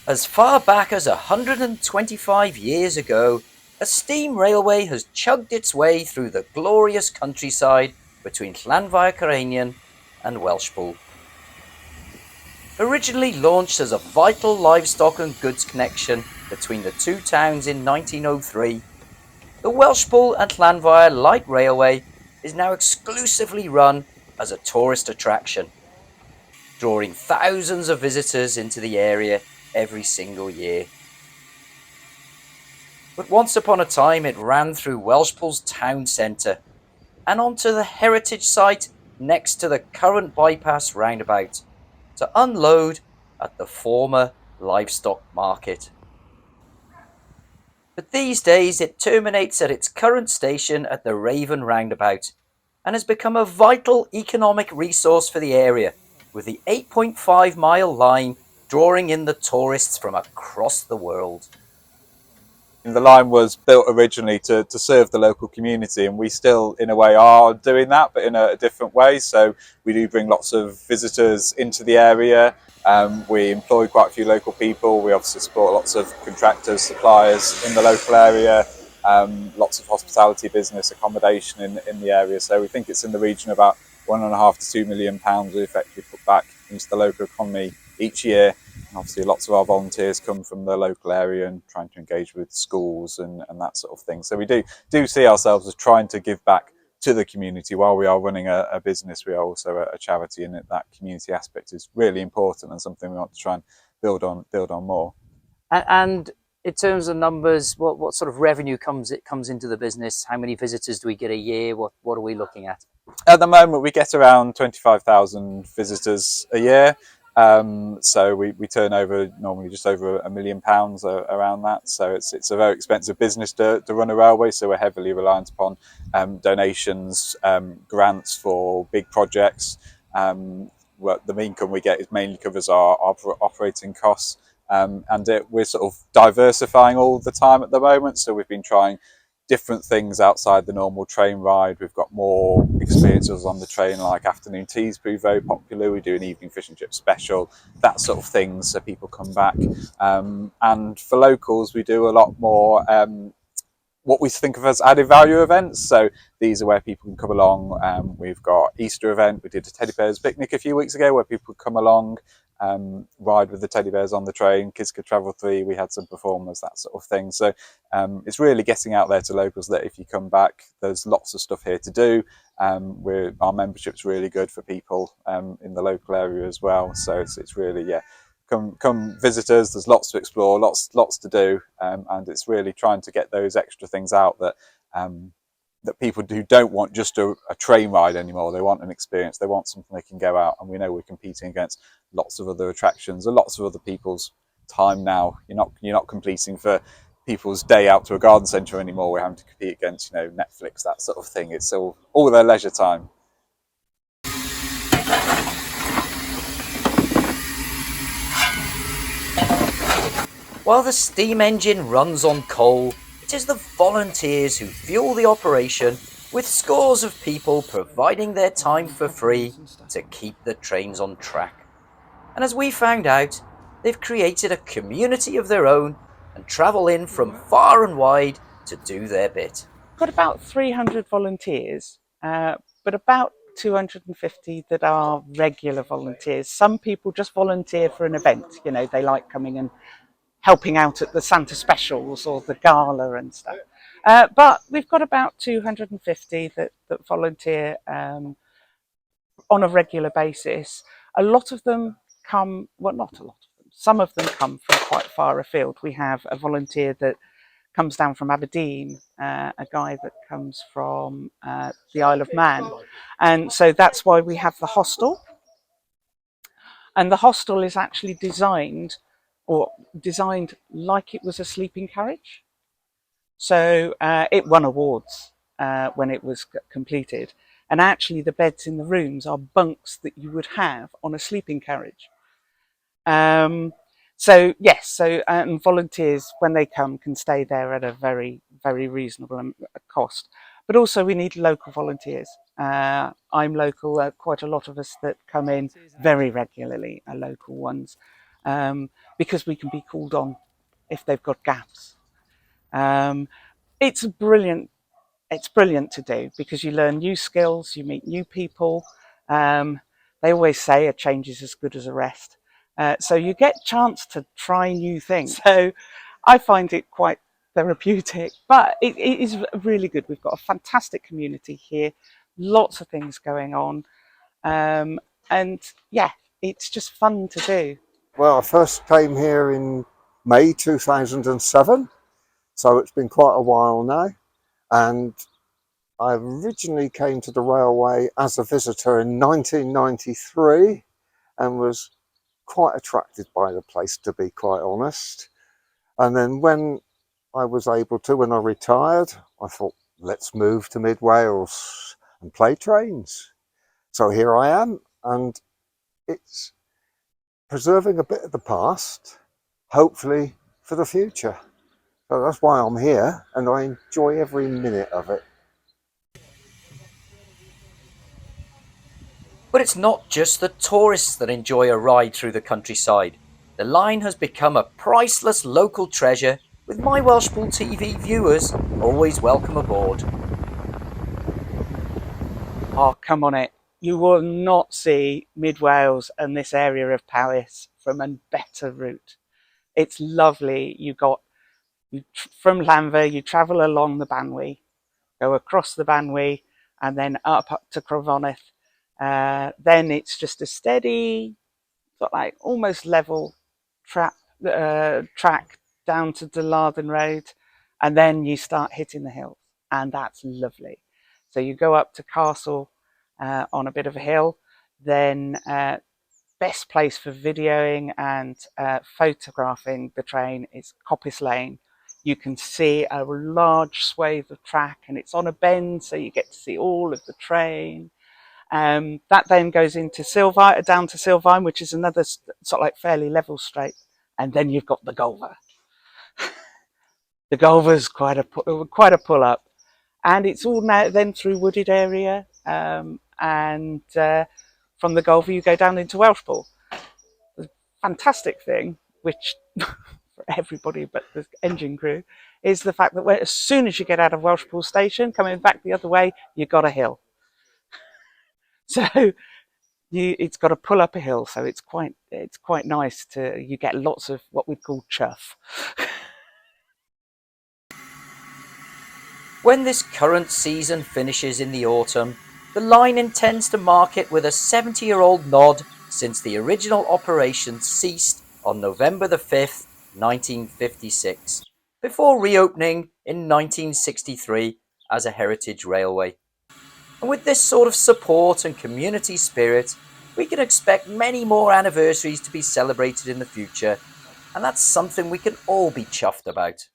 As far back as 125 years ago, a steam railway has chugged its way through the glorious countryside between Llanfair Caereinion and Welshpool. Originally launched as a vital livestock and goods connection between the two towns in 1903, the Welshpool and Llanfair Light Railway is now exclusively run as a tourist attraction, drawing thousands of visitors into the area every single year. But once upon a time it ran through Welshpool's town centre and onto the heritage site next to the current bypass roundabout to unload at the former livestock market. But these days it terminates at its current station at the Raven roundabout and has become a vital economic resource for the area, with the 8.5-mile line drawing in the tourists from across the world. The line was built originally to serve the local community, and we still in a way are doing that, but in a different way. So we do bring lots of visitors into the area. We employ quite a few local people. We obviously support lots of contractors, suppliers in the local area, lots of hospitality business, accommodation in the area. So we think it's in the region of about £1.5 to £2 million we effectively put back into the local economy each year. Obviously, lots of our volunteers come from the local area and trying to engage with schools and that sort of thing. So we do see ourselves as trying to give back to the community while we are running a business. We are also a charity, and that community aspect is really important and something we want to try and build on more. And in terms of numbers, what sort of revenue comes into the business? How many visitors do we get a year? What are we looking at? At the moment, we get around 25,000 visitors a year. So we turn over normally just over £1 million around that. So it's a very expensive business to run a railway. So we're heavily reliant upon donations, grants for big projects. The income we get mainly covers our operating costs. And we're sort of diversifying all the time at the moment. So we've been trying different things outside the normal train ride. We've got more experiences on the train, like afternoon teas prove very popular. We do an evening fish and chip special, that sort of thing, so people come back. And for locals, we do a lot more what we think of as added value events. So these are where people can come along. We've got Easter event. We did a teddy bears picnic a few weeks ago where people come along, ride with the teddy bears on the train. Kids could travel free. We had some performers, that sort of thing. So it's really getting out there to locals that if you come back, there's lots of stuff here to do. Our membership's really good for people in the local area as well. So it's really, yeah, come visitors. There's lots to explore, lots to do, and it's really trying to get those extra things out that that people who don't want just a train ride anymore. They want an experience. They want something they can go out, and we know we're competing against lots of other attractions and lots of other people's time now. You're not competing for people's day out to a garden centre anymore. We're having to compete against Netflix, that sort of thing. It's all their leisure time. While the steam engine runs on coal, it is the volunteers who fuel the operation, with scores of people providing their time for free to keep the trains on track. And as we found out, they've created a community of their own and travel in from far and wide to do their bit. Got about 300 volunteers, but about 250 that are regular volunteers. Some people just volunteer for an event. They like coming and helping out at the Santa specials or the gala and stuff. But we've got about 250 that volunteer on a regular basis. A lot of them come, well, not a lot of them, some of them come from quite far afield. We have a volunteer that comes down from Aberdeen, a guy that comes from the Isle of Man. And so that's why we have the hostel. And the hostel is actually designed like it was a sleeping carriage. So it won awards when it was completed. And actually the beds in the rooms are bunks that you would have on a sleeping carriage. So yes, volunteers, when they come, can stay there at a very, very reasonable cost. But also we need local volunteers. I'm local, quite a lot of us that come in very regularly are local ones. because we can be called on if they've got gaps. It's brilliant. It's brilliant to do because you learn new skills, you meet new people. They always say a change is as good as a rest. So you get a chance to try new things. So I find it quite therapeutic, but it is really good. We've got a fantastic community here, lots of things going on. And yeah, it's just fun to do. Well, I first came here in May 2007, so it's been quite a while now. And I originally came to the railway as a visitor in 1993 and was quite attracted by the place, to be quite honest. And then when I was able to, when I retired, I thought, let's move to Mid Wales and play trains. So here I am, and it's preserving a bit of the past, hopefully for the future. So that's why I'm here, and I enjoy every minute of it. But it's not just the tourists that enjoy a ride through the countryside. The line has become a priceless local treasure, with my Welshpool TV viewers always welcome aboard. Oh, come on it. You will not see Mid Wales and this area of Powys from a better route. It's lovely. From Llanfair, you travel along the Banwy, go across the Banwy, and then up to Crofonydd. Then it's just a steady, sort of like almost level track down to Dylarden Road, and then you start hitting the hills, and that's lovely. So you go up to Castle on a bit of a hill, then best place for videoing and photographing the train is Coppice Lane. You can see a large swathe of track, and it's on a bend, so you get to see all of the train. That then goes into down to Silvine, which is another sort of like fairly level straight, and then you've got the Golver. The Golver's quite a pull up, and it's all now then through wooded area, and from the Golver you go down into Welshpool. The fantastic thing, which for everybody but the engine crew, is the fact that as soon as you get out of Welshpool station, coming back the other way, you've got a hill. So it's got to pull up a hill, so it's quite nice you get lots of what we'd call chuff. When this current season finishes in the autumn, the line intends to mark it with a 70-year-old nod since the original operation ceased on November the 5th, 1956, before reopening in 1963 as a heritage railway. And with this sort of support and community spirit, we can expect many more anniversaries to be celebrated in the future, and that's something we can all be chuffed about.